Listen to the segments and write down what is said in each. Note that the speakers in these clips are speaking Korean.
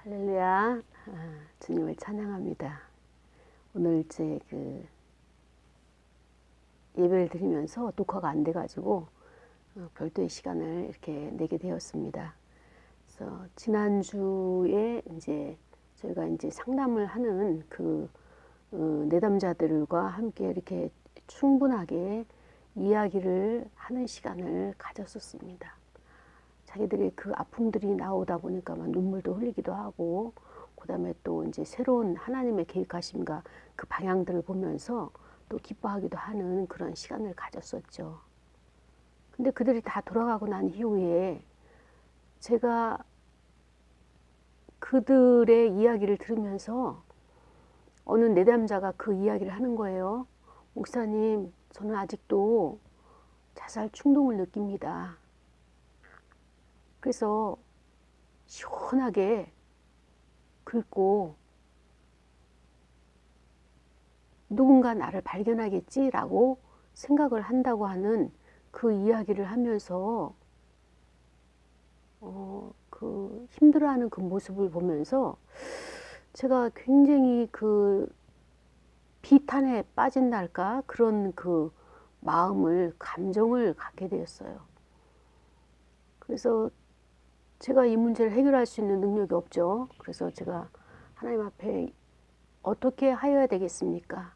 할렐루야. 주님을 찬양합니다. 오늘 제 예배를 드리면서 녹화가 안 돼가지고 별도의 시간을 이렇게 내게 되었습니다. 그래서 지난주에 이제 저희가 이제 상담을 하는 내담자들과 함께 이렇게 충분하게 이야기를 하는 시간을 가졌었습니다. 자기들의 그 아픔들이 나오다 보니까 막 눈물도 흘리기도 하고, 그 다음에 또 이제 새로운 하나님의 계획하심과 그 방향들을 보면서 또 기뻐하기도 하는 그런 시간을 가졌었죠. 근데 그들이 다 돌아가고 난 이후에 제가 그들의 이야기를 들으면서 어느 내담자가 그 이야기를 하는 거예요. 목사님, 저는 아직도 자살 충동을 느낍니다. 그래서 시원하게 긁고 누군가 나를 발견하겠지라고 생각을 한다고 하는 그 이야기를 하면서 그 힘들어하는 그 모습을 보면서 제가 굉장히 그 비탄에 빠진달까 그런 그 마음을 감정을 갖게 되었어요. 그래서 제가 이 문제를 해결할 수 있는 능력이 없죠. 그래서 제가 하나님 앞에 어떻게 하여야 되겠습니까?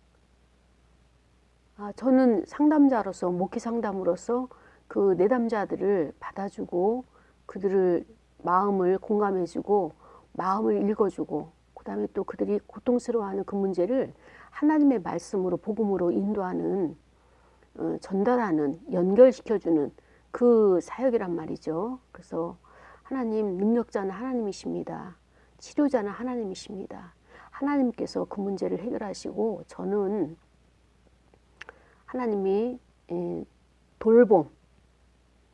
저는 상담자로서, 목회 상담으로서 그 내담자들을 받아주고 그들을 마음을 공감해주고 마음을 읽어주고, 그 다음에 또 그들이 고통스러워하는 그 문제를 하나님의 말씀으로, 복음으로 인도하는, 전달하는, 연결시켜주는 그 사역이란 말이죠. 그래서 하나님, 능력자는 하나님이십니다. 치료자는 하나님이십니다. 하나님께서 그 문제를 해결하시고, 저는 하나님이 돌봄,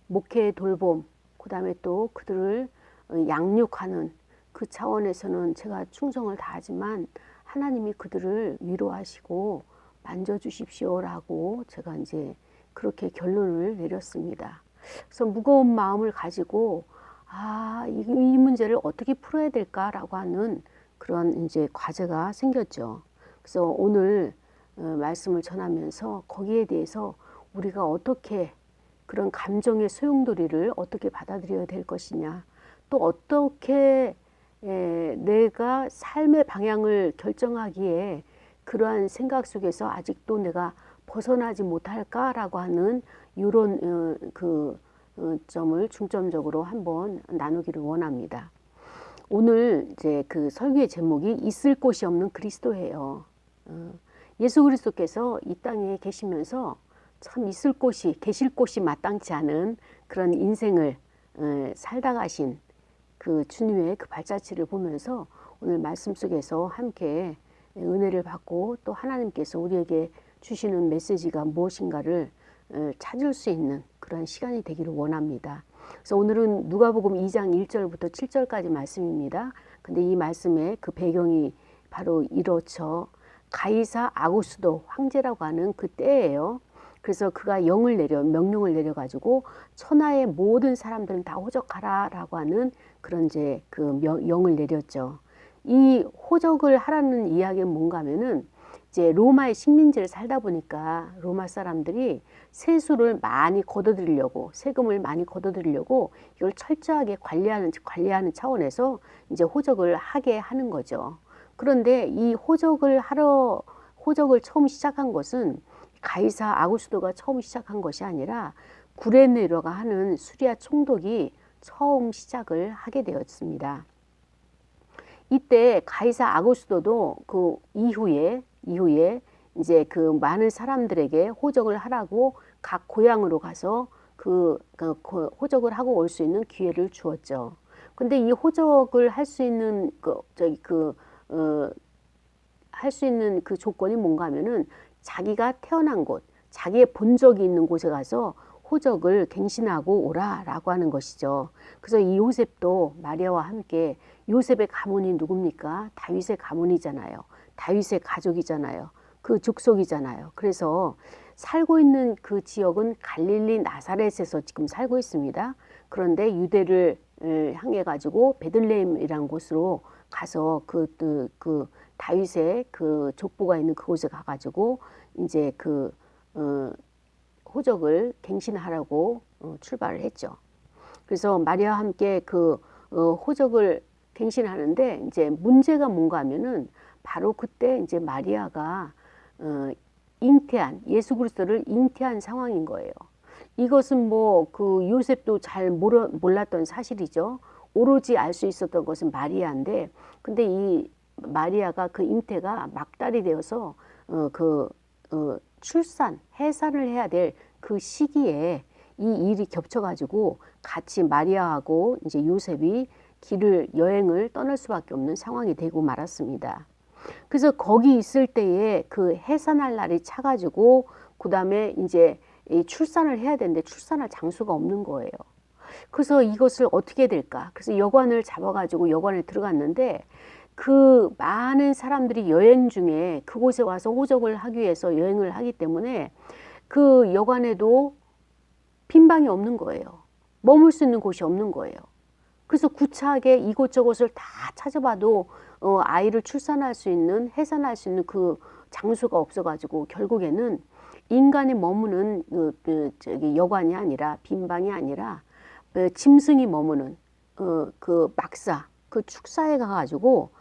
목회의 돌봄, 그 다음에 또 그들을 양육하는 그 차원에서는 제가 충성을 다하지만 하나님이 그들을 위로하시고 만져주십시오라고 제가 이제 그렇게 결론을 내렸습니다. 그래서 무거운 마음을 가지고 이 문제를 어떻게 풀어야 될까라고 하는 그런 이제 과제가 생겼죠. 그래서 오늘 말씀을 전하면서 거기에 대해서 우리가 어떻게 그런 감정의 소용돌이를 어떻게 받아들여야 될 것이냐, 또 어떻게 내가 삶의 방향을 결정하기에 그러한 생각 속에서 아직도 내가 벗어나지 못할까라고 하는 이런 점을 중점적으로 한번 나누기를 원합니다. 오늘 이제 그 설교의 제목이 있을 곳이 없는 그리스도예요. 예수 그리스도께서 이 땅에 계시면서 참 있을 곳이, 계실 곳이 마땅치 않은 그런 인생을 살다 가신 그 주님의 그 발자취를 보면서 오늘 말씀 속에서 함께 은혜를 받고 또 하나님께서 우리에게 주시는 메시지가 무엇인가를 찾을 수 있는 그런 시간이 되기를 원합니다. 그래서 오늘은 누가복음 2장 1절부터 7절까지 말씀입니다. 근데 이 말씀의 그 배경이 바로 이렇죠. 가이사 아구스도 황제라고 하는 그 때예요. 그래서 그가 명령을 내려가지고 천하의 모든 사람들은 다 호적하라라고 하는 그런 이제 그 영을 내렸죠. 이 호적을 하라는 이야기는 뭔가 하면은 이제 로마의 식민지를 살다 보니까 로마 사람들이 세금을 많이 걷어들이려고 이걸 철저하게 관리하는 차원에서 이제 호적을 하게 하는 거죠. 그런데 이 호적을 처음 시작한 것은 가이사 아구스도가 처음 시작한 것이 아니라 구레네로가 하는 수리아 총독이 처음 시작을 하게 되었습니다. 이때 가이사 아구스도도 그 이후에 이제 그 많은 사람들에게 호적을 하라고 각 고향으로 가서 그 호적을 하고 올 수 있는 기회를 주었죠. 근데 이 호적을 할 수 있는 할 수 있는 그 조건이 뭔가 하면은 자기가 태어난 곳, 자기의 본적이 있는 곳에 가서 호적을 갱신하고 오라라고 하는 것이죠. 그래서 이 요셉도 마리아와 함께, 요셉의 가문이 누굽니까? 다윗의 가문이잖아요. 다윗의 가족이잖아요. 그 족속이잖아요. 그래서 살고 있는 그 지역은 갈릴리 나사렛에서 지금 살고 있습니다. 그런데 유대를 향해 가지고 베들레헴이라는 곳으로 가서 그 다윗의 그 족보가 있는 그곳에 가가지고 이제 호적을 갱신하라고 출발을 했죠. 그래서 마리아와 함께 호적을 갱신하는데 이제 문제가 뭔가 하면은 바로 그때 이제 마리아가 잉태한 예수 그리스도를 잉태한 상황인 거예요. 이것은 요셉도 잘 몰랐던 사실이죠. 오로지 알 수 있었던 것은 마리아인데, 근데 이 마리아가 그 잉태가 막달이 되어서 해산을 해야 될 그 시기에 이 일이 겹쳐가지고 같이 마리아하고 이제 요셉이 여행을 떠날 수밖에 없는 상황이 되고 말았습니다. 그래서 거기 있을 때에 그 해산할 날이 차가지고 그 다음에 이제 출산을 해야 되는데 출산할 장소가 없는 거예요. 그래서 이것을 어떻게 될까? 그래서 여관을 잡아가지고 여관에 들어갔는데 그 많은 사람들이 여행 중에 그곳에 와서 호적을 하기 위해서 여행을 하기 때문에 그 여관에도 빈 방이 없는 거예요. 머물 수 있는 곳이 없는 거예요. 그래서 구차하게 이곳저곳을 다 찾아봐도 아이를 해산할 수 있는 그 장소가 없어가지고 결국에는 인간이 머무는 여관이 아니라 빈 방이 아니라 짐승이 머무는 그 축사에 가가지고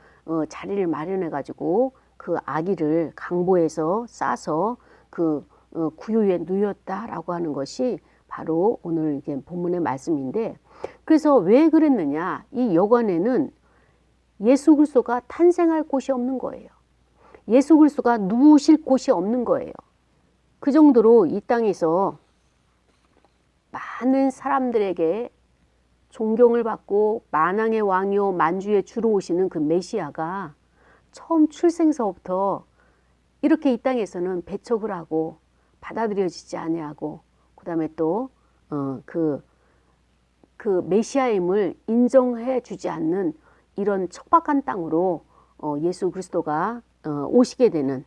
자리를 마련해가지고 그 아기를 강보에서 싸서 구유에 누였다라고 하는 것이 바로 오늘 이게 본문의 말씀인데, 그래서 왜 그랬느냐? 이 여관에는 예수 그리스도가 탄생할 곳이 없는 거예요. 예수 그리스도가 누우실 곳이 없는 거예요. 그 정도로 이 땅에서 많은 사람들에게 존경을 받고 만왕의 왕이요 만주의 주로 오시는 그 메시아가 처음 출생서부터 이렇게 이 땅에서는 배척을 하고 받아들여지지 아니하고 그 다음에 또 그 메시아임을 인정해 주지 않는 이런 척박한 땅으로 예수 그리스도가 오시게 되는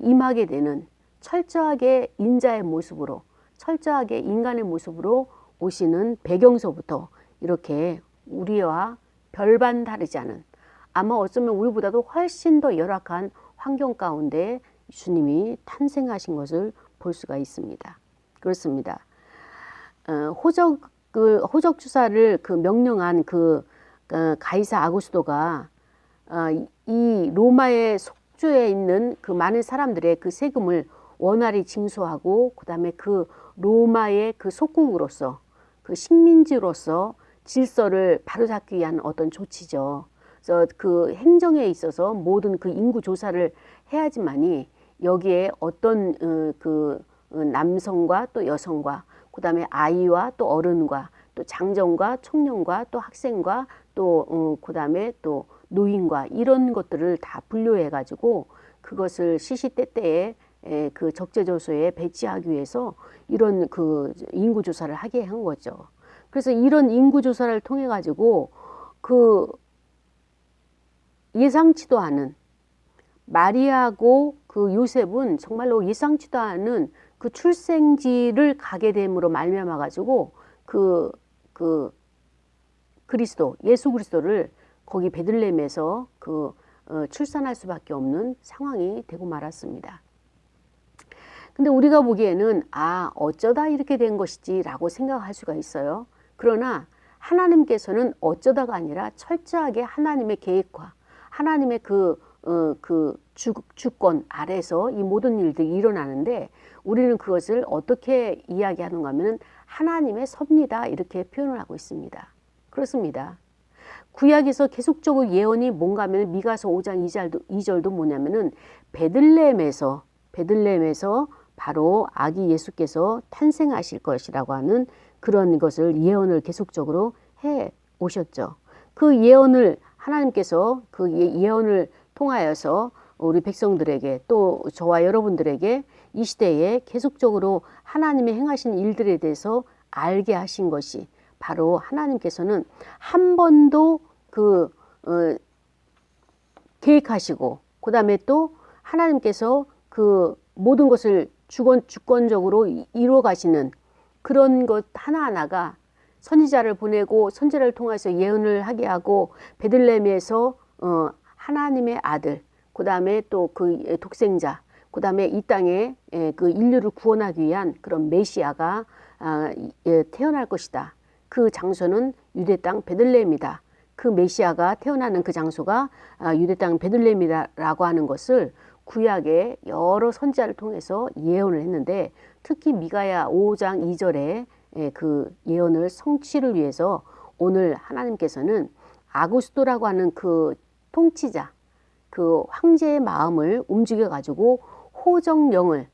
임하게 되는 철저하게 인자의 모습으로 철저하게 인간의 모습으로 오시는 배경서부터 이렇게 우리와 별반 다르지 않은, 아마 어쩌면 우리보다도 훨씬 더 열악한 환경 가운데 주님이 탄생하신 것을 볼 수가 있습니다. 그렇습니다. 호적 주사를 명령한 가이사 아구스도가 이 로마의 속주에 있는 그 많은 사람들의 그 세금을 원활히 징수하고 그 다음에 그 로마의 그 속국으로서 그 식민지로서 질서를 바로잡기 위한 어떤 조치죠. 그래서 그 행정에 있어서 모든 그 인구 조사를 해야지만이 여기에 어떤 남성과 또 여성과 그 다음에 아이와 또 어른과 또 장정과 청년과 또 학생과 또 그 다음에 또 노인과 이런 것들을 다 분류해 가지고 그것을 시시때때에 그 적재조소에 배치하기 위해서 이런 그 인구조사를 하게 한 거죠. 그래서 이런 인구조사를 통해 가지고 그 예상치도 않은 마리아하고 그 요셉은 정말로 예상치도 않은 그 출생지를 가게 됨으로 말미암아 가지고 그리스도 예수 그리스도를 거기 베들레헴에서 출산할 수밖에 없는 상황이 되고 말았습니다. 근데 우리가 보기에는 어쩌다 이렇게 된 것이지라고 생각할 수가 있어요. 그러나 하나님께서는 어쩌다가 아니라 철저하게 하나님의 계획과 하나님의 주권 아래서 이 모든 일들이 일어나는데 우리는 그것을 어떻게 이야기하는가 하면 하나님의 섭리다 이렇게 표현을 하고 있습니다. 그렇습니다. 구약에서 계속적으로 예언이 뭔가 하면 미가서 5장 2절도 뭐냐면은 베들레헴에서 바로 아기 예수께서 탄생하실 것이라고 하는 그런 것을 예언을 계속적으로 해 오셨죠. 그 예언을 하나님께서 그 예언을 통하여서 우리 백성들에게 또 저와 여러분들에게 이 시대에 계속적으로 하나님의 행하신 일들에 대해서 알게 하신 것이 바로 하나님께서는 한 번도 계획하시고 그 다음에 또 하나님께서 그 모든 것을 주권적으로 이루어 가시는 그런 것 하나하나가 선지자를 보내고 선지자를 통해서 예언을 하게 하고 베들레헴에서 하나님의 아들, 그 다음에 또 그 독생자, 그 다음에 이 땅에 그 인류를 구원하기 위한 그런 메시아가 태어날 것이다. 그 장소는 유대 땅 베들레헴이다. 그 메시아가 태어나는 그 장소가 유대 땅 베들레헴이라고 하는 것을 구약의 여러 선지자를 통해서 예언을 했는데, 특히 미가야 5장 2절에 그 예언을 성취를 위해서 오늘 하나님께서는 아구스도라고 하는 그 통치자, 그 황제의 마음을 움직여 가지고 호정을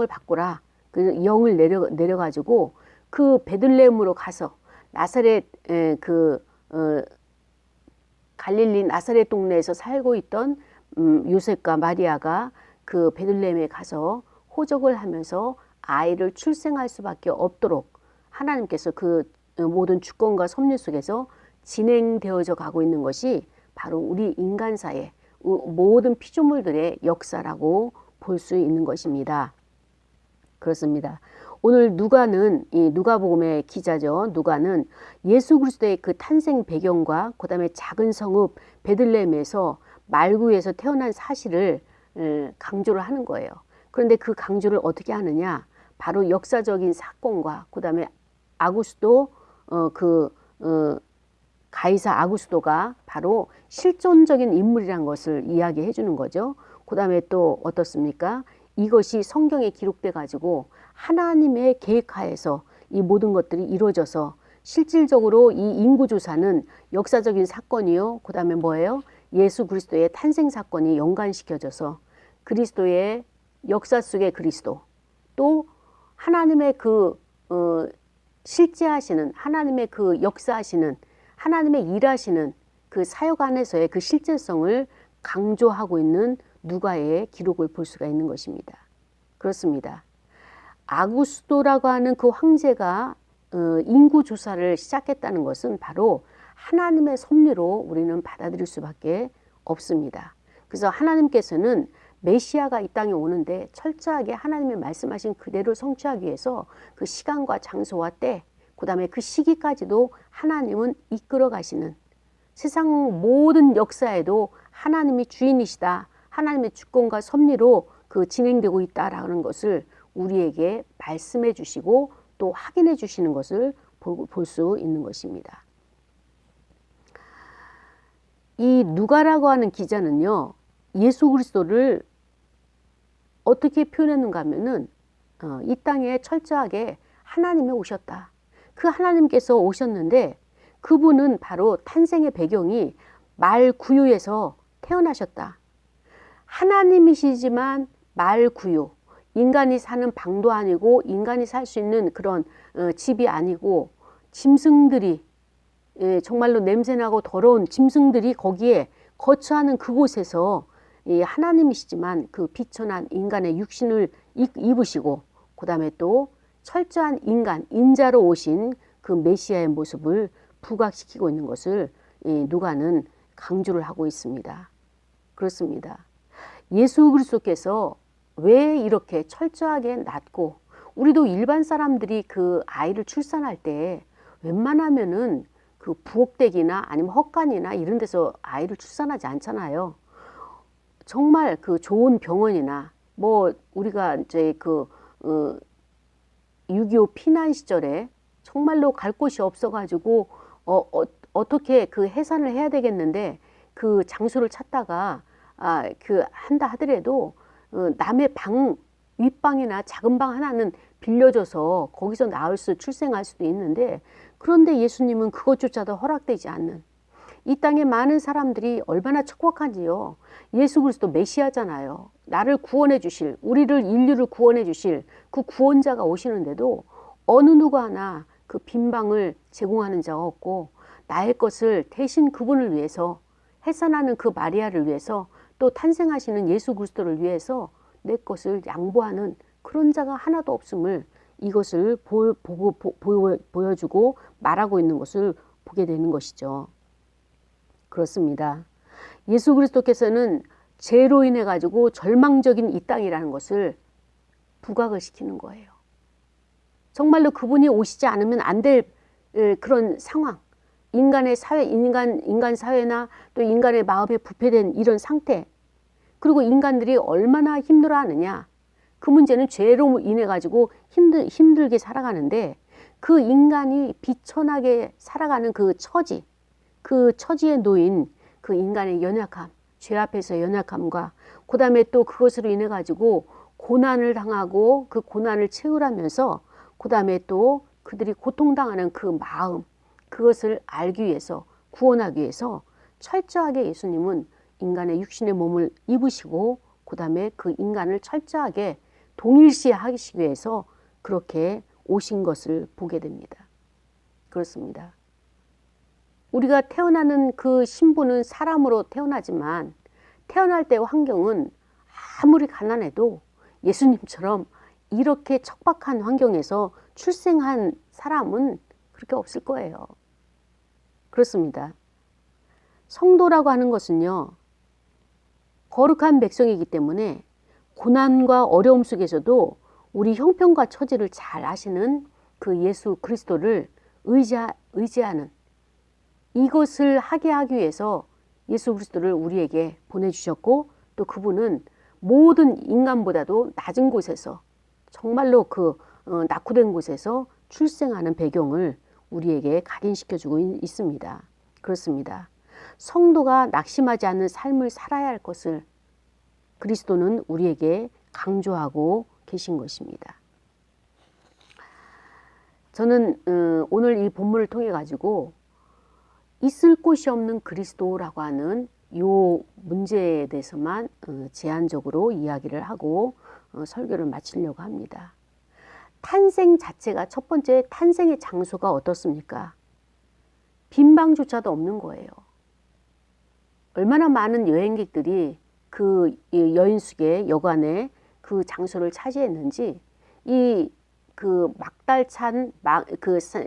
바꾸라. 그 영을 내려 가지고 그 베들레헴으로 가서 나사렛 갈릴리 나사렛 동네에서 살고 있던 요셉과 마리아가 그 베들레헴에 가서 호적을 하면서 아이를 출생할 수밖에 없도록 하나님께서 그 모든 주권과 섭리 속에서 진행되어져 가고 있는 것이 바로 우리 인간사의 모든 피조물들의 역사라고 볼 수 있는 것입니다. 그렇습니다. 오늘 누가는, 이 누가복음의 기자죠. 누가는 예수 그리스도의 그 탄생 배경과 그 다음에 작은 성읍 베들레헴에서 말구에서 태어난 사실을 강조를 하는 거예요. 그런데 그 강조를 어떻게 하느냐? 바로 역사적인 사건과 그 다음에 아구스도 가이사 아구스도가 바로 실존적인 인물이란 것을 이야기해 주는 거죠. 그 다음에 또 어떻습니까? 이것이 성경에 기록돼 가지고 하나님의 계획하에서 이 모든 것들이 이루어져서 실질적으로 이 인구조사는 역사적인 사건이요. 그 다음에 뭐예요? 예수 그리스도의 탄생 사건이 연관시켜져서 그리스도의 역사 속의 그리스도, 또 하나님의 그 실제하시는, 하나님의 그 역사하시는, 하나님의 일하시는 그 사역 안에서의 그 실제성을 강조하고 있는 누가의 기록을 볼 수가 있는 것입니다. 그렇습니다. 아구스도라고 하는 그 황제가 인구 조사를 시작했다는 것은 바로 하나님의 섭리로 우리는 받아들일 수밖에 없습니다. 그래서 하나님께서는 메시아가 이 땅에 오는데 철저하게 하나님의 말씀하신 그대로 성취하기 위해서 그 시간과 장소와 때, 그 다음에 그 시기까지도 하나님은 이끌어 가시는, 세상 모든 역사에도 하나님이 주인이시다, 하나님의 주권과 섭리로 그 진행되고 있다라는 것을 우리에게 말씀해 주시고 또 확인해 주시는 것을 볼 수 있는 것입니다. 이 누가라고 하는 기자는요, 예수 그리스도를 어떻게 표현했는가 하면은 이 땅에 철저하게 하나님이 오셨다. 그 하나님께서 오셨는데 그분은 바로 탄생의 배경이 말구유에서 태어나셨다. 하나님이시지만 말구유, 인간이 사는 방도 아니고 인간이 살 수 있는 그런 집이 아니고 짐승들이, 정말로 냄새나고 더러운 짐승들이 거기에 거처하는 그곳에서 하나님이시지만 그 비천한 인간의 육신을 입으시고 그 다음에 또 철저한 인간, 인자로 오신 그 메시아의 모습을 부각시키고 있는 것을 누가는 강조를 하고 있습니다. 그렇습니다. 예수 그리스도께서 왜 이렇게 철저하게 낳고, 우리도 일반 사람들이 그 아이를 출산할 때 웬만하면은 그 부엌댁이나 아니면 헛간이나 이런 데서 아이를 출산하지 않잖아요. 정말 그 좋은 병원이나 뭐 우리가 이제 그 6.25 피난 시절에 정말로 갈 곳이 없어가지고 어떻게 그 해산을 해야 되겠는데 그 장소를 찾다가 그 한다 하더라도 남의 방, 윗방이나 작은 방 하나는 빌려줘서 거기서 출생할 수도 있는데, 그런데 예수님은 그것조차도 허락되지 않는, 이 땅에 많은 사람들이 얼마나 척박한지요. 예수 그리스도 메시아잖아요. 나를 구원해 주실, 인류를 구원해 주실 그 구원자가 오시는데도 어느 누구 하나 그 빈방을 제공하는 자가 없고, 나의 것을 대신 그분을 위해서, 해산하는 그 마리아를 위해서, 또 탄생하시는 예수 그리스도를 위해서 내 것을 양보하는 그런 자가 하나도 없음을, 이것을 보여주고 말하고 있는 것을 보게 되는 것이죠. 그렇습니다. 예수 그리스도께서는 죄로 인해 가지고 절망적인 이 땅이라는 것을 부각을 시키는 거예요. 정말로 그분이 오시지 않으면 안 될 그런 상황, 인간의 사회, 인간 사회나 또 인간의 마음에 부패된 이런 상태, 그리고 인간들이 얼마나 힘들어하느냐. 그 문제는 죄로 인해 가지고 힘들게 살아가는데, 그 인간이 비천하게 살아가는 그 처지에 놓인 그 인간의 연약함, 죄 앞에서 연약함과 그 다음에 또 그것으로 인해 가지고 고난을 당하고 그 고난을 채우라면서 그 다음에 또 그들이 고통당하는 그 마음, 그것을 알기 위해서, 구원하기 위해서 철저하게 예수님은 인간의 육신의 몸을 입으시고 그 다음에 그 인간을 철저하게 동일시하시기 위해서 그렇게 오신 것을 보게 됩니다. 그렇습니다. 우리가 태어나는 그 신부는 사람으로 태어나지만 태어날 때의 환경은 아무리 가난해도 예수님처럼 이렇게 척박한 환경에서 출생한 사람은 그렇게 없을 거예요. 그렇습니다. 성도라고 하는 것은요, 거룩한 백성이기 때문에 고난과 어려움 속에서도 우리 형편과 처지를 잘 아시는 그 예수 그리스도를 의지하는, 이것을 하게 하기 위해서 예수 그리스도를 우리에게 보내주셨고, 또 그분은 모든 인간보다도 낮은 곳에서, 정말로 그 낙후된 곳에서 출생하는 배경을 우리에게 각인시켜주고 있습니다. 그렇습니다. 성도가 낙심하지 않는 삶을 살아야 할 것을 그리스도는 우리에게 강조하고 계신 것입니다. 저는 오늘 이 본문을 통해 가지고 있을 곳이 없는 그리스도라고 하는 이 문제에 대해서만 제한적으로 이야기를 하고 설교를 마치려고 합니다. 탄생 자체가, 첫 번째 탄생의 장소가 어떻습니까? 빈방조차도 없는 거예요. 얼마나 많은 여행객들이 그 여인숙의 여관에 그 장소를 차지했는지, 그 막달찬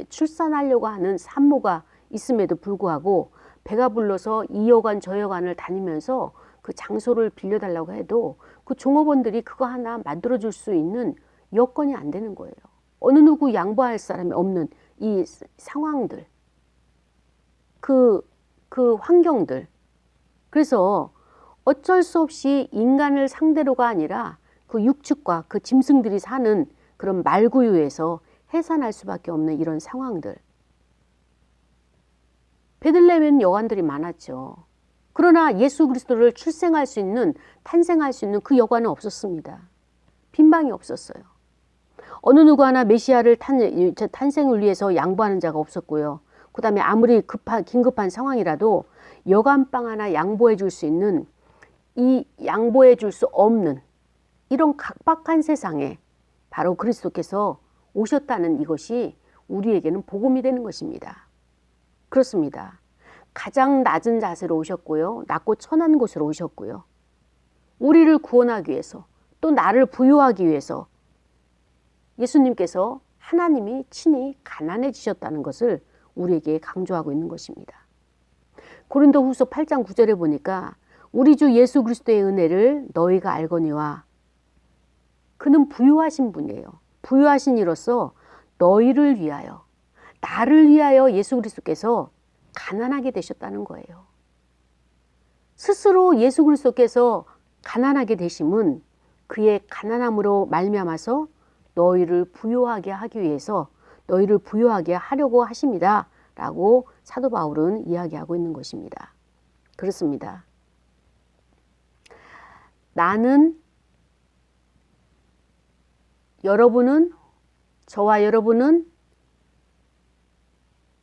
출산하려고 하는 산모가 있음에도 불구하고 배가 불러서 이 여관 저 여관을 다니면서 그 장소를 빌려달라고 해도 그 종업원들이 그거 하나 만들어줄 수 있는 여건이 안 되는 거예요. 어느 누구 양보할 사람이 없는 이 상황들, 그 환경들. 그래서 어쩔 수 없이 인간을 상대로가 아니라 그 육축과 그 짐승들이 사는 그런 말구유에서 해산할 수밖에 없는 이런 상황들. 베들레헴에는 여관들이 많았죠. 그러나 예수 그리스도를 탄생할 수 있는 그 여관은 없었습니다. 빈방이 없었어요. 어느 누구 하나 메시아를 탄생을 위해서 양보하는 자가 없었고요. 그 다음에 아무리 긴급한 상황이라도 여관방 하나 양보해 줄 수 있는, 이 양보해 줄 수 없는 이런 각박한 세상에 바로 그리스도께서 오셨다는 이것이 우리에게는 복음이 되는 것입니다. 그렇습니다. 가장 낮은 자세로 오셨고요. 낮고 천한 곳으로 오셨고요. 우리를 구원하기 위해서, 또 나를 부유하기 위해서 예수님께서, 하나님이 친히 가난해지셨다는 것을 우리에게 강조하고 있는 것입니다. 고린도후서 8장 9절에 보니까 우리 주 예수 그리스도의 은혜를 너희가 알거니와, 그는 부유하신 분이에요. 부유하신 이로써 너희를 위하여, 나를 위하여 예수 그리스도께서 가난하게 되셨다는 거예요. 스스로 예수 그리스도께서 가난하게 되심은 그의 가난함으로 말미암아서 너희를 부유하게 하기 위해서, 너희를 부유하게 하려고 하십니다 라고 사도 바울은 이야기하고 있는 것입니다. 그렇습니다. 저와 여러분은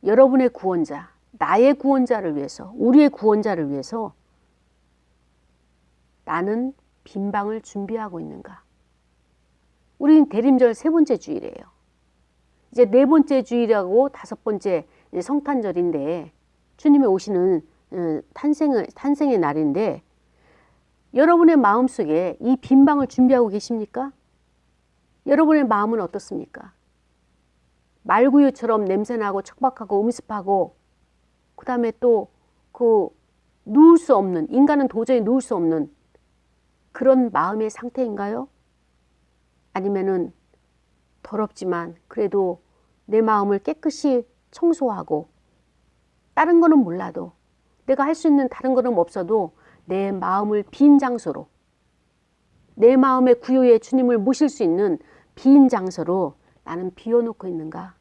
여러분의 구원자, 나의 구원자를 위해서, 우리의 구원자를 위해서 나는 빈방을 준비하고 있는가? 우리는 대림절 3번째 주일이에요. 이제 4번째 주일하고 5번째 성탄절인데, 주님이 오시는 탄생의 날인데, 여러분의 마음속에 이 빈방을 준비하고 계십니까? 여러분의 마음은 어떻습니까? 말구유처럼 냄새나고 척박하고 음습하고, 그 다음에 또 누울 수 없는, 인간은 도저히 누울 수 없는 그런 마음의 상태인가요? 아니면은 더럽지만 그래도 내 마음을 깨끗이 청소하고 다른 거는 몰라도 내가 할 수 있는 다른 거는 없어도 내 마음을 빈 장소로 내 마음의 구유에 주님을 모실 수 있는 빈 장소로 나는 비워놓고 있는가?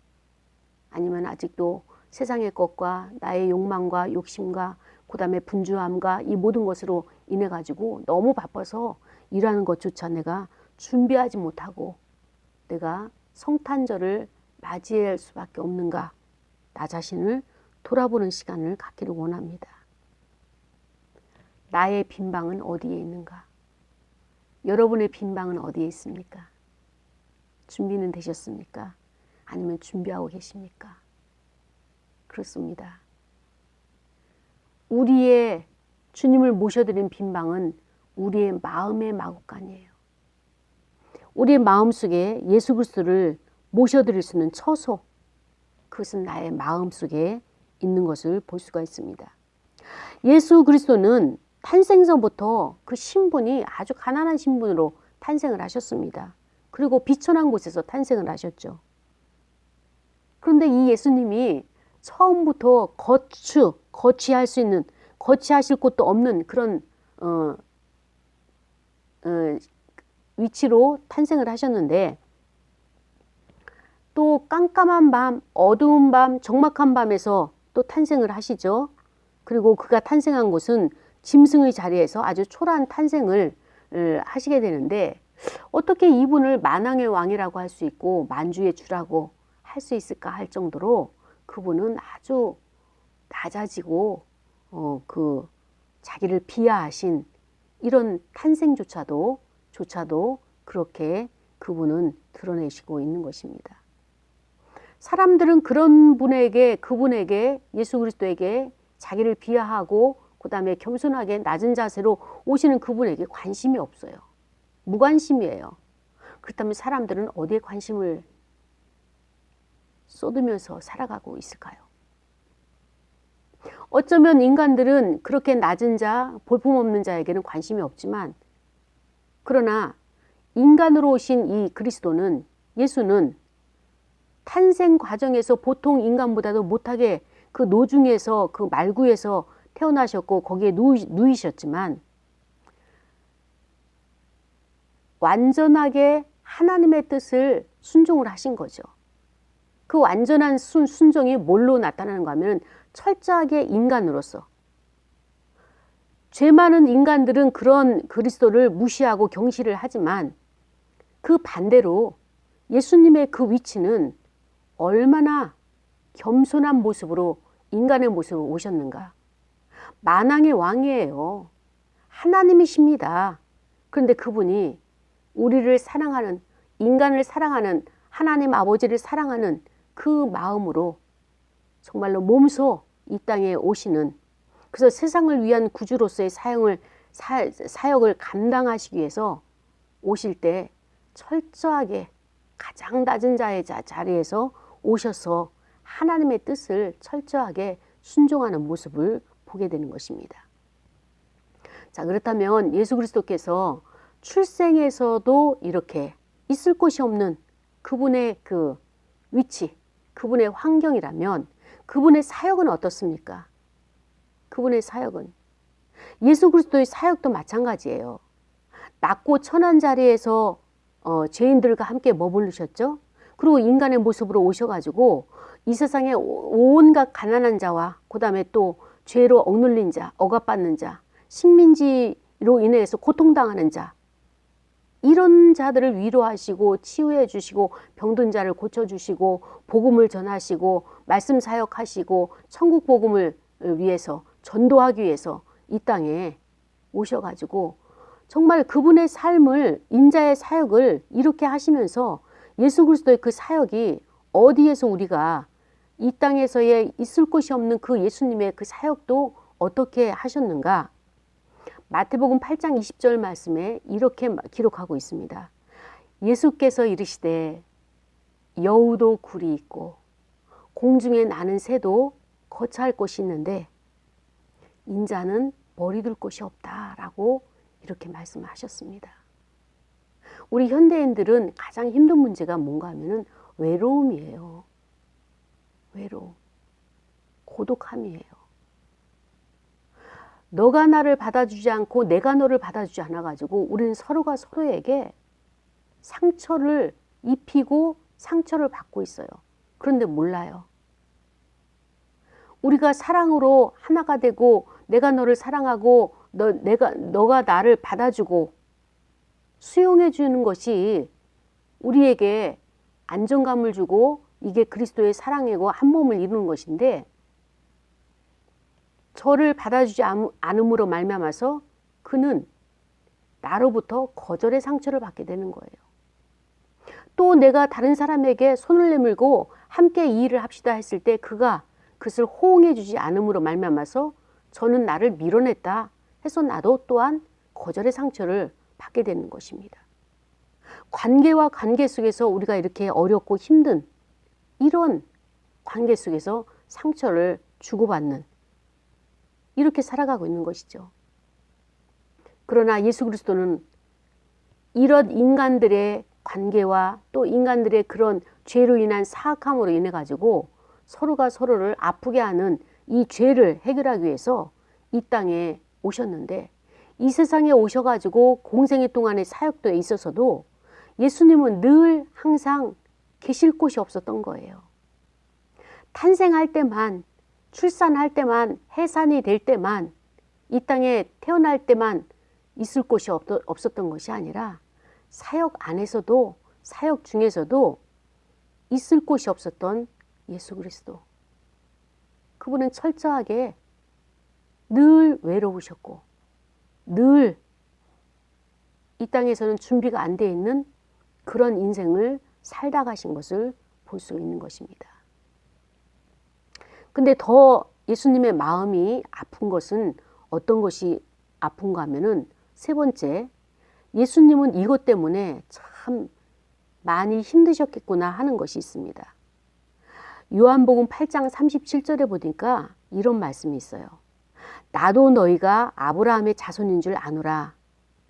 아니면 아직도 세상의 것과 나의 욕망과 욕심과 그 다음에 분주함과 이 모든 것으로 인해 가지고 너무 바빠서 일하는 것조차 내가 준비하지 못하고 내가 성탄절을 맞이할 수밖에 없는가? 나 자신을 돌아보는 시간을 갖기를 원합니다. 나의 빈방은 어디에 있는가? 여러분의 빈방은 어디에 있습니까? 준비는 되셨습니까? 아니면 준비하고 계십니까? 그렇습니다. 우리의 주님을 모셔드린 빈방은 우리의 마음의 마구간이에요. 우리의 마음속에 예수 그리스도를 모셔드릴 수 있는 처소, 그것은 나의 마음속에 있는 것을 볼 수가 있습니다. 예수 그리스도는 탄생서부터 그 신분이 아주 가난한 신분으로 탄생을 하셨습니다. 그리고 비천한 곳에서 탄생을 하셨죠. 그런데 이 예수님이 처음부터 거취할 수 있는, 거취하실 곳도 없는 그런 위치로 탄생을 하셨는데, 또 깜깜한 밤, 어두운 밤, 적막한 밤에서 또 탄생을 하시죠. 그리고 그가 탄생한 곳은 짐승의 자리에서 아주 초라한 탄생을 하시게 되는데, 어떻게 이분을 만왕의 왕이라고 할 수 있고 만주의 주라고 할 수 있을까 할 정도로 그분은 아주 낮아지고 그 자기를 비하하신 이런 탄생조차도 그렇게 그분은 드러내시고 있는 것입니다. 사람들은 그분에게 예수 그리스도에게 자기를 비하하고 그 다음에 겸손하게 낮은 자세로 오시는 그분에게 관심이 없어요. 무관심이에요. 그렇다면 사람들은 어디에 관심을 쏟으면서 살아가고 있을까요? 어쩌면 인간들은 그렇게 낮은 자, 볼품없는 자에게는 관심이 없지만, 그러나 인간으로 오신 이 그리스도는, 예수는 탄생 과정에서 보통 인간보다도 못하게 그 노중에서, 그 말구에서 태어나셨고 거기에 누이셨지만 완전하게 하나님의 뜻을 순종을 하신 거죠. 그 완전한 순종이 뭘로 나타나는가 하면 철저하게 인간으로서, 죄 많은 인간들은 그런 그리스도를 무시하고 경시를 하지만 그 반대로 예수님의 그 위치는 얼마나 겸손한 모습으로, 인간의 모습으로 오셨는가. 만왕의 왕이에요. 하나님이십니다. 그런데 그분이 우리를 사랑하는, 인간을 사랑하는, 하나님 아버지를 사랑하는 그 마음으로 정말로 몸소 이 땅에 오시는, 그래서 세상을 위한 구주로서의 사역을 감당하시기 위해서 오실 때 철저하게 가장 낮은 자의 자리에서 오셔서 하나님의 뜻을 철저하게 순종하는 모습을 보게 되는 것입니다. 자, 그렇다면 예수 그리스도께서 출생에서도 이렇게 있을 곳이 없는 그분의 그 위치, 그분의 환경이라면 그분의 사역은 어떻습니까? 그분의 사역은, 예수 그리스도의 사역도 마찬가지예요. 낮고 천한 자리에서 죄인들과 함께 머무르셨죠. 그리고 인간의 모습으로 오셔가지고 이 세상에 온갖 가난한 자와 그 다음에 또 죄로 억눌린 자, 억압받는 자, 식민지로 인해서 고통당하는 자, 이런 자들을 위로하시고 치유해 주시고 병든 자를 고쳐주시고 복음을 전하시고 말씀 사역하시고 천국 복음을 위해서 전도하기 위해서 이 땅에 오셔가지고 정말 그분의 삶을, 인자의 사역을 이렇게 하시면서 예수 그리스도의 그 사역이 어디에서 우리가 이 땅에서의 있을 곳이 없는 그 예수님의 그 사역도 어떻게 하셨는가? 마태복음 8장 20절 말씀에 이렇게 기록하고 있습니다. 예수께서 이르시되 여우도 굴이 있고 공중에 나는 새도 거처할 곳이 있는데 인자는 머리 둘 곳이 없다라고 이렇게 말씀하셨습니다. 우리 현대인들은 가장 힘든 문제가 뭔가 하면은 외로움이에요. 외로움, 고독함이에요. 너가 나를 받아주지 않고 내가 너를 받아주지 않아가지고 우리는 서로가 서로에게 상처를 입히고 상처를 받고 있어요. 그런데 몰라요. 우리가 사랑으로 하나가 되고 내가 너를 사랑하고 너가 나를 받아주고 수용해 주는 것이 우리에게 안정감을 주고 이게 그리스도의 사랑이고 한 몸을 이루는 것인데, 저를 받아주지 않음으로 말미암아서 그는 나로부터 거절의 상처를 받게 되는 거예요. 또 내가 다른 사람에게 손을 내밀고 함께 이 일을 합시다 했을 때 그가 그것을 호응해 주지 않음으로 말미암아서 저는 나를 밀어냈다 해서 나도 또한 거절의 상처를 받게 되는 것입니다. 관계와 관계 속에서 우리가 이렇게 어렵고 힘든 이런 관계 속에서 상처를 주고받는, 이렇게 살아가고 있는 것이죠. 그러나 예수 그리스도는 이런 인간들의 관계와 또 인간들의 그런 죄로 인한 사악함으로 인해 가지고 서로가 서로를 아프게 하는 이 죄를 해결하기 위해서 이 땅에 오셨는데, 이 세상에 오셔가지고 공생애 동안의 사역도에 있어서도 예수님은 늘 항상 계실 곳이 없었던 거예요. 탄생할 때만, 출산할 때만, 해산이 될 때만, 이 땅에 태어날 때만 있을 곳이 없었던 것이 아니라 사역 안에서도, 사역 중에서도 있을 곳이 없었던 예수 그리스도. 그분은 철저하게 늘 외로우셨고 늘 이 땅에서는 준비가 안 돼 있는 그런 인생을 살다 가신 것을 볼 수 있는 것입니다. 근데 더 예수님의 마음이 아픈 것은 어떤 것이 아픈가 하면은, 세 번째, 예수님은 이것 때문에 참 많이 힘드셨겠구나 하는 것이 있습니다. 요한복음 8장 37절에 보니까 이런 말씀이 있어요. 나도 너희가 아브라함의 자손인 줄 아노라.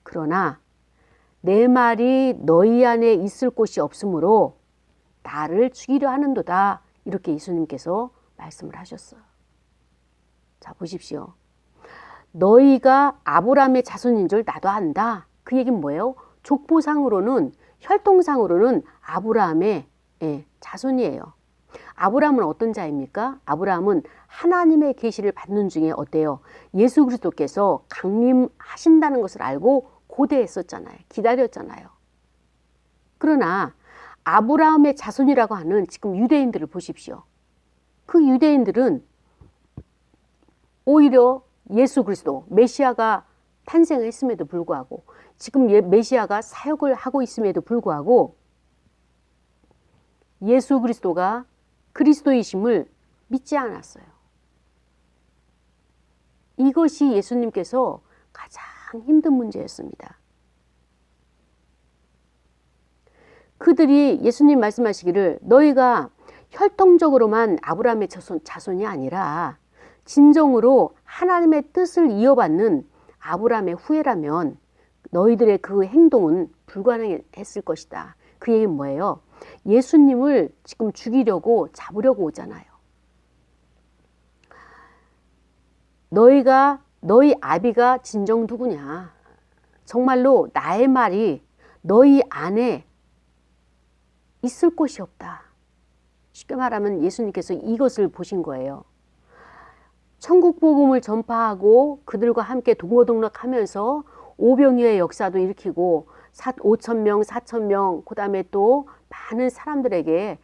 그러나 내 말이 너희 안에 있을 곳이 없으므로 나를 죽이려 하는도다. 이렇게 예수님께서 말씀을 하셨어요. 자, 보십시오. 너희가 아브라함의 자손인 줄 나도 안다. 그 얘기는 뭐예요? 족보상으로는, 혈통상으로는 아브라함의 자손이에요. 아브라함은 어떤 자입니까? 아브라함은 하나님의 계시를 받는 중에 어때요? 예수 그리스도께서 강림하신다는 것을 알고 고대했었잖아요. 기다렸잖아요. 그러나 아브라함의 자손이라고 하는 지금 유대인들을 보십시오. 그 유대인들은 오히려 예수 그리스도, 메시아가 탄생했음에도 불구하고, 지금 메시아가 사역을 하고 있음에도 불구하고 예수 그리스도가 그리스도이심을 믿지 않았어요. 이것이 예수님께서 가장 힘든 문제였습니다. 그들이 예수님 말씀하시기를 너희가 혈통적으로만 아브라함의 자손이 아니라 진정으로 하나님의 뜻을 이어받는 아브라함의 후예라면 너희들의 그 행동은 불가능했을 것이다. 그 얘기는 뭐예요? 예수님을 지금 죽이려고 잡으려고 오잖아요. 너희 아비가 진정 누구냐? 정말로 나의 말이 너희 안에 있을 곳이 없다. 쉽게 말하면 예수님께서 이것을 보신 거예요. 천국 복음을 전파하고 그들과 함께 동고동락하면서 오병이어의 역사도 일으키고 5,000명, 4,000명, 그 다음에 또 많은 사람들에게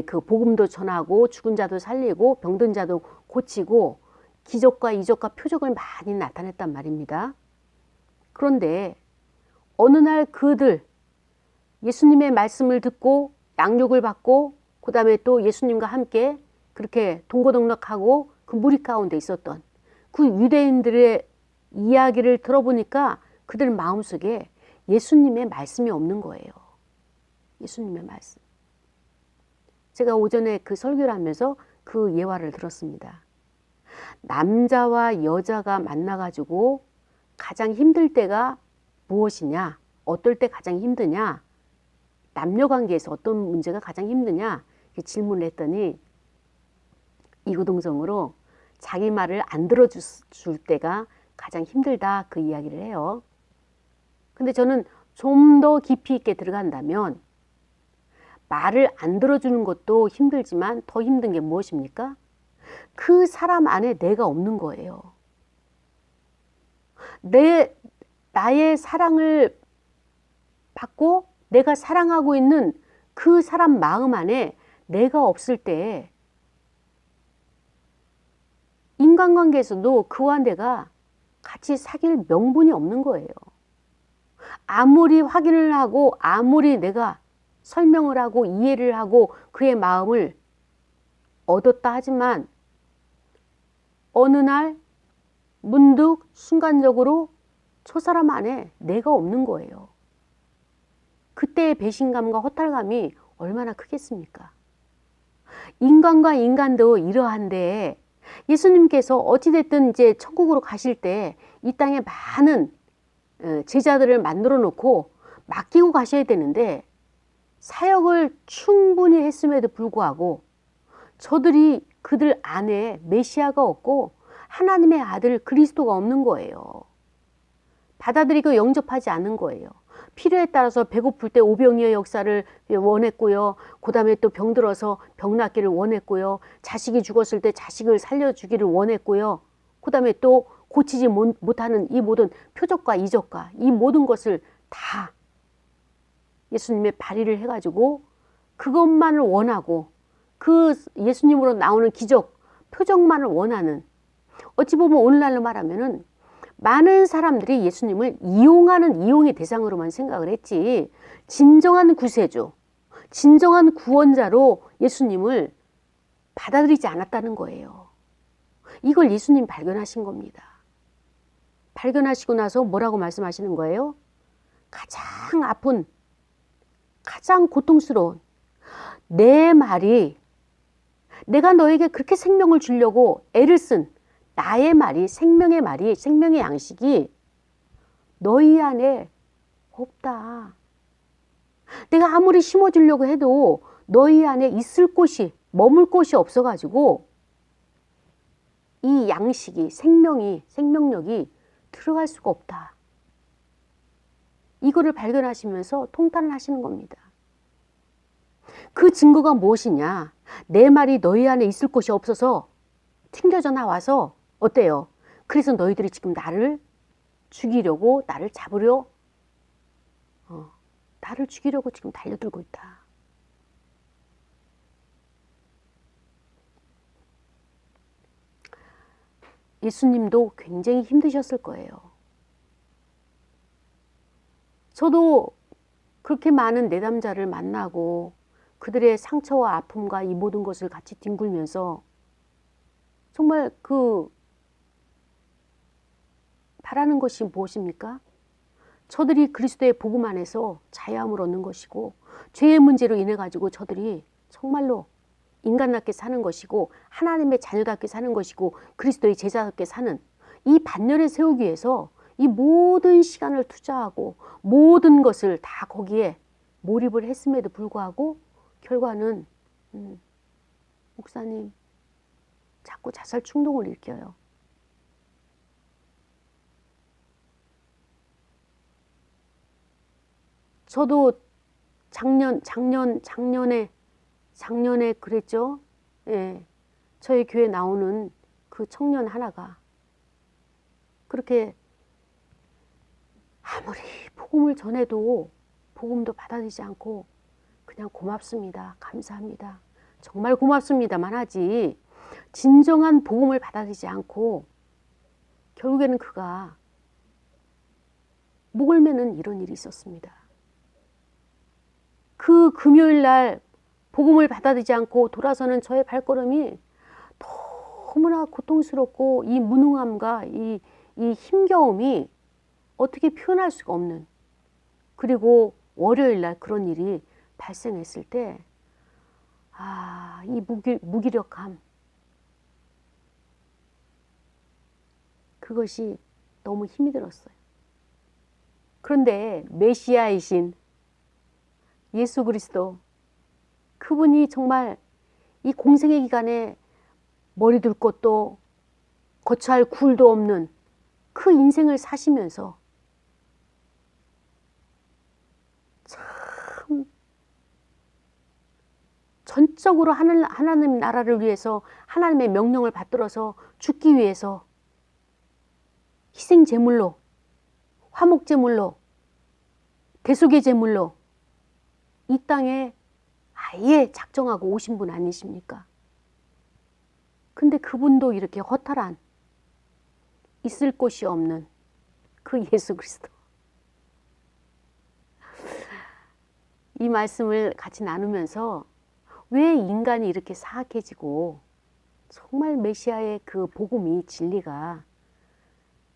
그 복음도 전하고 죽은 자도 살리고 병든 자도 고치고 기적과 이적과 표적을 많이 나타냈단 말입니다. 그런데 어느 날 그들 예수님의 말씀을 듣고 양육을 받고 그 다음에 또 예수님과 함께 그렇게 동고동락하고 그 무리 가운데 있었던 그 유대인들의 이야기를 들어보니까 그들 마음속에 예수님의 말씀이 없는 거예요. 예수님의 말씀. 제가 오전에 그 설교를 하면서 그 예화를 들었습니다. 남자와 여자가 만나가지고 가장 힘들 때가 무엇이냐? 어떨 때 가장 힘드냐? 남녀관계에서 어떤 문제가 가장 힘드냐? 이렇게 질문을 했더니 이구동성으로 자기 말을 안 들어줄 때가 가장 힘들다, 그 이야기를 해요. 근데 저는 좀 더 깊이 있게 들어간다면 말을 안 들어주는 것도 힘들지만 더 힘든 게 무엇입니까? 그 사람 안에 내가 없는 거예요. 나의 사랑을 받고 내가 사랑하고 있는 그 사람 마음 안에 내가 없을 때 인간관계에서도 그와 내가 같이 사귈 명분이 없는 거예요. 아무리 확인을 하고 아무리 내가 설명을 하고 이해를 하고 그의 마음을 얻었다 하지만 어느 날 문득 순간적으로 저 사람 안에 내가 없는 거예요. 그때의 배신감과 허탈감이 얼마나 크겠습니까? 인간과 인간도 이러한데 예수님께서 어찌됐든 이제 천국으로 가실 때 이 땅에 많은 제자들을 만들어 놓고 맡기고 가셔야 되는데 사역을 충분히 했음에도 불구하고 저들이 그들 안에 메시아가 없고 하나님의 아들 그리스도가 없는 거예요. 받아들이고 영접하지 않는 거예요. 필요에 따라서 배고플 때 오병이의 역사를 원했고요. 그 다음에 또 병들어서 병 낫기를 원했고요. 자식이 죽었을 때 자식을 살려주기를 원했고요. 그 다음에 또 고치지 못하는 이 모든 표적과 이적과 이 모든 것을 다 예수님의 발의를 해가지고 그것만을 원하고 그 예수님으로 나오는 기적, 표적만을 원하는, 어찌 보면 오늘날로 말하면은 많은 사람들이 예수님을 이용하는 이용의 대상으로만 생각을 했지 진정한 구세주, 진정한 구원자로 예수님을 받아들이지 않았다는 거예요. 이걸 예수님 발견하신 겁니다. 발견하시고 나서 뭐라고 말씀하시는 거예요? 가장 아픈, 가장 고통스러운 내 말이, 내가 너에게 그렇게 생명을 주려고 애를 쓴 나의 말이, 생명의 말이, 생명의 양식이 너희 안에 없다. 내가 아무리 심어주려고 해도 너희 안에 있을 곳이, 머물 곳이 없어가지고 이 양식이, 생명력이 들어갈 수가 없다. 이거를 발견하시면서 통탄을 하시는 겁니다. 그 증거가 무엇이냐? 내 말이 너희 안에 있을 곳이 없어서 튕겨져 나와서 어때요? 그래서 너희들이 지금 나를 죽이려고, 나를 잡으려, 나를 죽이려고 지금 달려들고 있다. 예수님도 굉장히 힘드셨을 거예요. 저도 그렇게 많은 내담자를 만나고 그들의 상처와 아픔과 이 모든 것을 같이 뒹굴면서 정말 바라는 것이 무엇입니까? 저들이 그리스도의 복음 안에서 자유함을 얻는 것이고 죄의 문제로 인해 가지고 저들이 정말로 인간답게 사는 것이고 하나님의 자녀답게 사는 것이고 그리스도의 제자답게 사는 이 반열에 세우기 위해서 이 모든 시간을 투자하고 모든 것을 다 거기에 몰입을 했음에도 불구하고 결과는 목사님 자꾸 자살 충동을 일으켜요. 저도 작년에 그랬죠. 예. 저희 교회 나오는 그 청년 하나가 그렇게 아무리 복음을 전해도 복음도 받아들이지 않고 그냥 고맙습니다. 감사합니다. 정말 고맙습니다만 하지 진정한 복음을 받아들이지 않고 결국에는 그가 목을 매는 이런 일이 있었습니다. 그 금요일 날 복음을 받아들이지 않고 돌아서는 저의 발걸음이 너무나 고통스럽고 이 무능함과 이 힘겨움이 어떻게 표현할 수가 없는, 그리고 월요일 날 그런 일이 발생했을 때 이 무기력함, 그것이 너무 힘이 들었어요. 그런데 메시아이신 예수 그리스도, 그분이 정말 이 공생의 기간에 머리 둘 곳도 거처할 굴도 없는 그 인생을 사시면서 참 전적으로 하나님 나라를 위해서 하나님의 명령을 받들어서 죽기 위해서 희생 제물로, 화목 제물로, 대속의 제물로 이 땅에 아예 작정하고 오신 분 아니십니까? 근데 그분도 이렇게 허탈한, 있을 곳이 없는 그 예수 그리스도. 이 말씀을 같이 나누면서 왜 인간이 이렇게 사악해지고 정말 메시아의 그 복음이, 진리가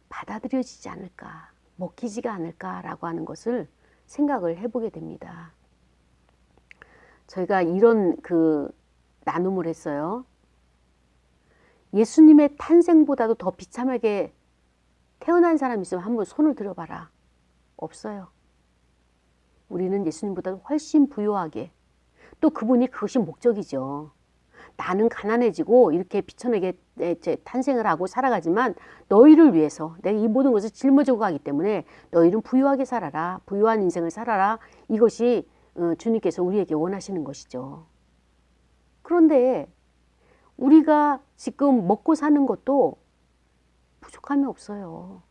받아들여지지 않을까, 먹히지가 않을까라고 하는 것을 생각을 해보게 됩니다. 저희가 이런 그 나눔을 했어요. 예수님의 탄생보다도 더 비참하게 태어난 사람 있으면 한번 손을 들어봐라. 없어요. 우리는 예수님보다 훨씬 부유하게, 또 그분이 그것이 목적이죠. 나는 가난해지고 이렇게 비천하게 탄생을 하고 살아가지만 너희를 위해서 내가 이 모든 것을 짊어지고 가기 때문에 너희는 부유하게 살아라. 부유한 인생을 살아라. 이것이 주님께서 우리에게 원하시는 것이죠. 그런데 우리가 지금 먹고 사는 것도 부족함이 없어요.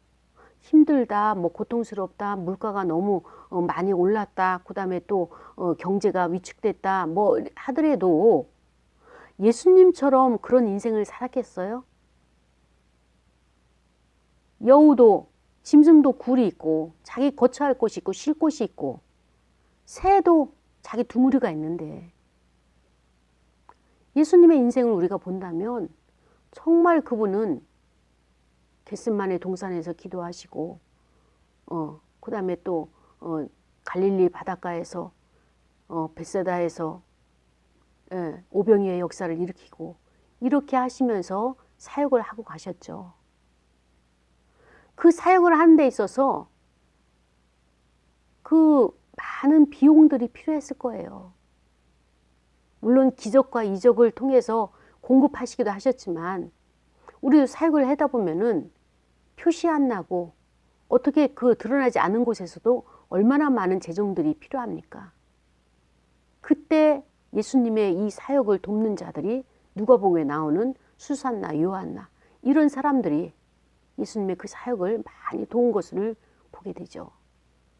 힘들다, 뭐 고통스럽다, 물가가 너무 많이 올랐다, 그 다음에 또 경제가 위축됐다, 뭐 하더라도 예수님처럼 그런 인생을 살았겠어요? 여우도, 짐승도 굴이 있고, 자기 거처할 곳이 있고, 쉴 곳이 있고, 새도 자기 두무리가 있는데, 예수님의 인생을 우리가 본다면 정말 그분은 겟세마네 동산에서 기도하시고, 그 다음에 또 갈릴리 바닷가에서 벳세다에서 오병이의 역사를 일으키고 이렇게 하시면서 사역을 하고 가셨죠. 그 사역을 하는 데 있어서 그 많은 비용들이 필요했을 거예요. 물론 기적과 이적을 통해서 공급하시기도 하셨지만 우리도 사역을 하다 보면은 표시 안 나고 어떻게 그 드러나지 않은 곳에서도 얼마나 많은 재정들이 필요합니까? 그때 예수님의 이 사역을 돕는 자들이 누가복음에 나오는 수산나 요한나 이런 사람들이 예수님의 그 사역을 많이 도운 것을 보게 되죠.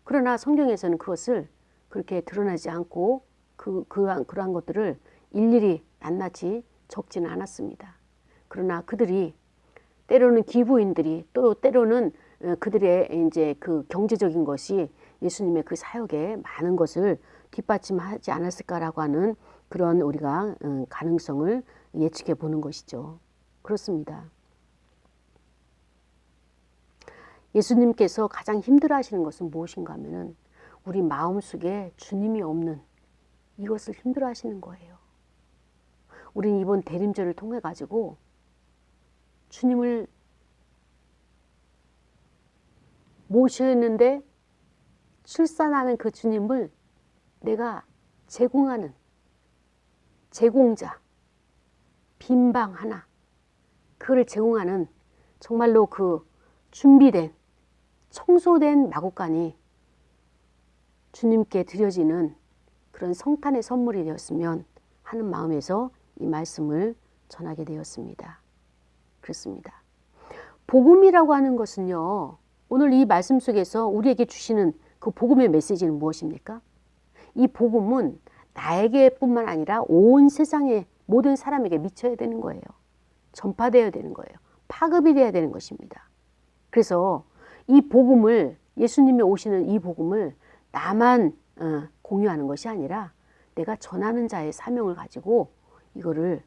그러나 성경에서는 그것을 그렇게 드러나지 않고 그러한 것들을 일일이 낱낱이 적지는 않았습니다. 그러나 그들이 때로는 기부인들이 또 때로는 그들의 이제 그 경제적인 것이 예수님의 그 사역에 많은 것을 뒷받침하지 않았을까라고 하는 그런 우리가 가능성을 예측해 보는 것이죠. 그렇습니다. 예수님께서 가장 힘들어하시는 것은 무엇인가 하면은 우리 마음속에 주님이 없는 이것을 힘들어하시는 거예요. 우리는 이번 대림절을 통해 가지고 주님을 모시는데 출산하는 그 주님을 내가 제공하는 제공자, 빈방 하나, 그를 제공하는 정말로 그 준비된 청소된 마구간이 주님께 드려지는 그런 성탄의 선물이 되었으면 하는 마음에서 이 말씀을 전하게 되었습니다. 그렇습니다. 복음이라고 하는 것은요, 오늘 이 말씀 속에서 우리에게 주시는 그 복음의 메시지는 무엇입니까? 이 복음은 나에게뿐만 아니라 온 세상의 모든 사람에게 미쳐야 되는 거예요. 전파되어야 되는 거예요. 파급이 되어야 되는 것입니다. 그래서 이 복음을, 예수님이 오시는 이 복음을 나만 공유하는 것이 아니라 내가 전하는 자의 사명을 가지고 이거를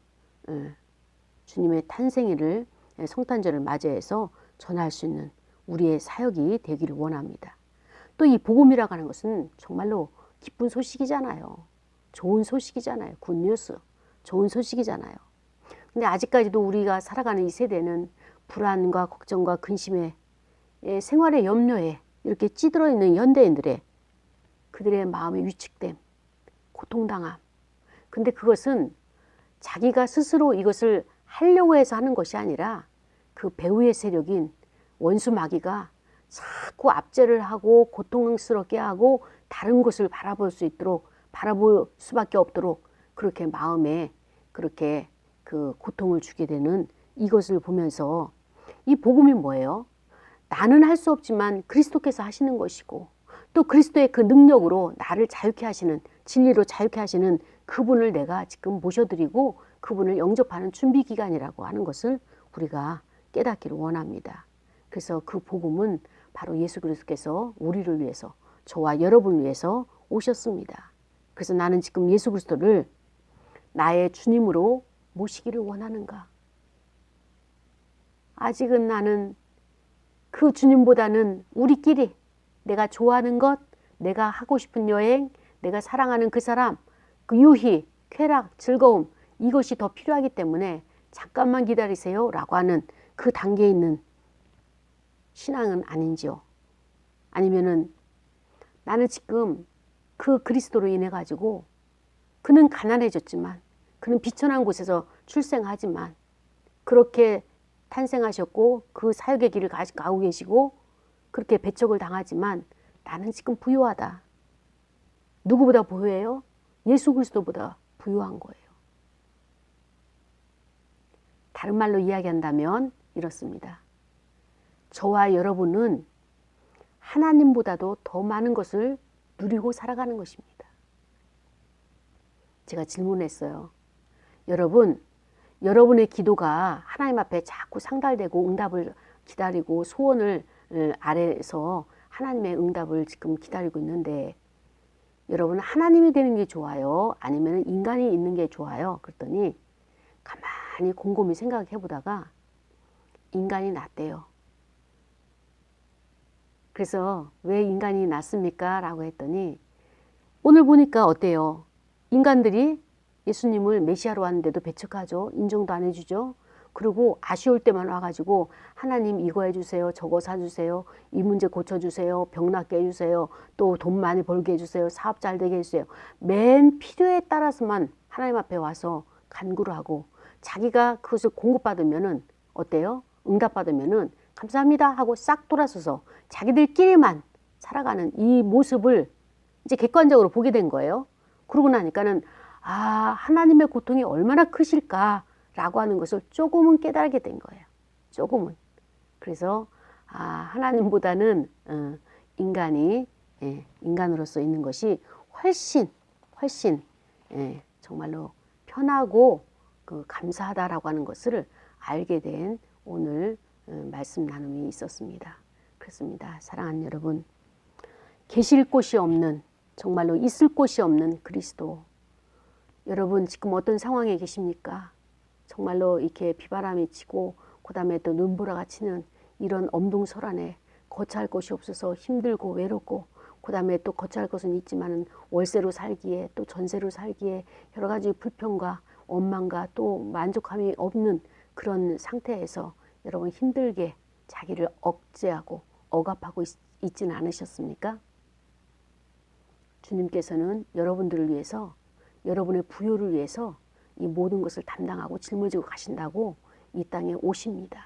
주님의 탄생일을, 성탄절을 맞이해서 전할 수 있는 우리의 사역이 되기를 원합니다. 또 이 복음이라고 하는 것은 정말로 기쁜 소식이잖아요. 좋은 소식이잖아요. 굿뉴스. 좋은 소식이잖아요. 근데 아직까지도 우리가 살아가는 이 세대는 불안과 걱정과 근심에, 생활의 염려에 이렇게 찌들어 있는 현대인들의 그들의 마음의 위축됨, 고통당함. 근데 그것은 자기가 스스로 이것을 하려고 해서 하는 것이 아니라 그 배후의 세력인 원수 마귀가 자꾸 압제를 하고 고통스럽게 하고 다른 것을 바라볼 수 있도록, 바라볼 수밖에 없도록 그렇게 마음에 그렇게 그 고통을 주게 되는 이것을 보면서, 이 복음이 뭐예요? 나는 할 수 없지만 그리스도께서 하시는 것이고, 또 그리스도의 그 능력으로 나를 자유케 하시는, 진리로 자유케 하시는 그분을 내가 지금 모셔드리고 그분을 영접하는 준비 기간이라고 하는 것을 우리가 깨닫기를 원합니다. 그래서 그 복음은 바로 예수 그리스도께서 우리를 위해서, 저와 여러분을 위해서 오셨습니다. 그래서 나는 지금 예수 그리스도를 나의 주님으로 모시기를 원하는가? 아직은 나는 그 주님보다는 우리끼리 내가 좋아하는 것, 내가 하고 싶은 여행, 내가 사랑하는 그 사람, 그 유희, 쾌락, 즐거움, 이것이 더 필요하기 때문에 잠깐만 기다리세요 라고 하는 그 단계에 있는 신앙은 아닌지요? 아니면은 나는 지금 그 그리스도로 인해 가지고, 그는 가난해졌지만, 그는 비천한 곳에서 출생하지만 그렇게 탄생하셨고 그 사역의 길을 가고 계시고 그렇게 배척을 당하지만 나는 지금 부유하다. 누구보다 부유해요? 예수 그리스도보다 부유한 거예요. 다른 말로 이야기한다면 이렇습니다. 저와 여러분은 하나님보다도 더 많은 것을 누리고 살아가는 것입니다. 제가 질문했어요. 여러분의 기도가 하나님 앞에 자꾸 상달되고 응답을 기다리고 소원을 아래서 하나님의 응답을 지금 기다리고 있는데, 여러분은 하나님이 되는 게 좋아요? 아니면 인간이 있는 게 좋아요? 그랬더니 가만히 곰곰이 생각해 보다가 인간이 낫대요. 그래서 왜 인간이 낫습니까? 라고 했더니 오늘 보니까 어때요? 인간들이 예수님을 메시아로 왔는데도 배척하죠. 인정도 안 해주죠. 그리고 아쉬울 때만 와가지고 하나님 이거 해주세요. 저거 사주세요. 이 문제 고쳐주세요. 병 낫게 해주세요. 또 돈 많이 벌게 해주세요. 사업 잘 되게 해주세요. 맨 필요에 따라서만 하나님 앞에 와서 간구를 하고, 자기가 그것을 공급받으면은 어때요? 응답받으면은 감사합니다 하고 싹 돌아서서 자기들끼리만 살아가는 이 모습을 이제 객관적으로 보게 된 거예요. 그러고 나니까는 하나님의 고통이 얼마나 크실까라고 하는 것을 조금은 깨달게 된 거예요. 조금은. 그래서 하나님보다는 인간이 인간으로서 있는 것이 훨씬 정말로 편하고 감사하다라고 하는 것을 알게 된 오늘 말씀 나눔이 있었습니다. 그렇습니다. 사랑하는 여러분, 계실 곳이 없는, 정말로 있을 곳이 없는 그리스도, 여러분 지금 어떤 상황에 계십니까? 정말로 이렇게 비바람이 치고 그 다음에 또 눈보라가 치는 이런 엄동설안에 거처할 곳이 없어서 힘들고 외롭고, 그 다음에 또 거처할 것은 있지만 월세로 살기에 또 전세로 살기에 여러 가지 불평과 원망과 또 만족함이 없는 그런 상태에서 여러분 힘들게 자기를 억제하고 억압하고 있지는 않으셨습니까? 주님께서는 여러분들을 위해서, 여러분의 부요를 위해서 이 모든 것을 담당하고 짊어지고 가신다고 이 땅에 오십니다.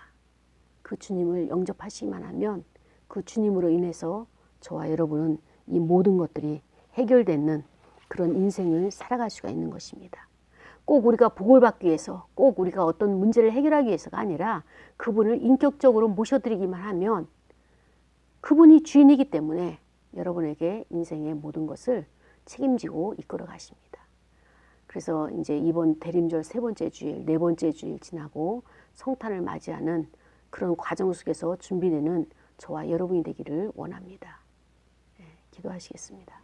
그 주님을 영접하시기만 하면 그 주님으로 인해서 저와 여러분은 이 모든 것들이 해결되는 그런 인생을 살아갈 수가 있는 것입니다. 꼭 우리가 복을 받기 위해서, 꼭 우리가 어떤 문제를 해결하기 위해서가 아니라 그분을 인격적으로 모셔드리기만 하면 그분이 주인이기 때문에 여러분에게 인생의 모든 것을 책임지고 이끌어 가십니다. 그래서 이제 이번 대림절 3번째 주일, 4번째 주일 지나고 성탄을 맞이하는 그런 과정 속에서 준비되는 저와 여러분이 되기를 원합니다. 기도하시겠습니다.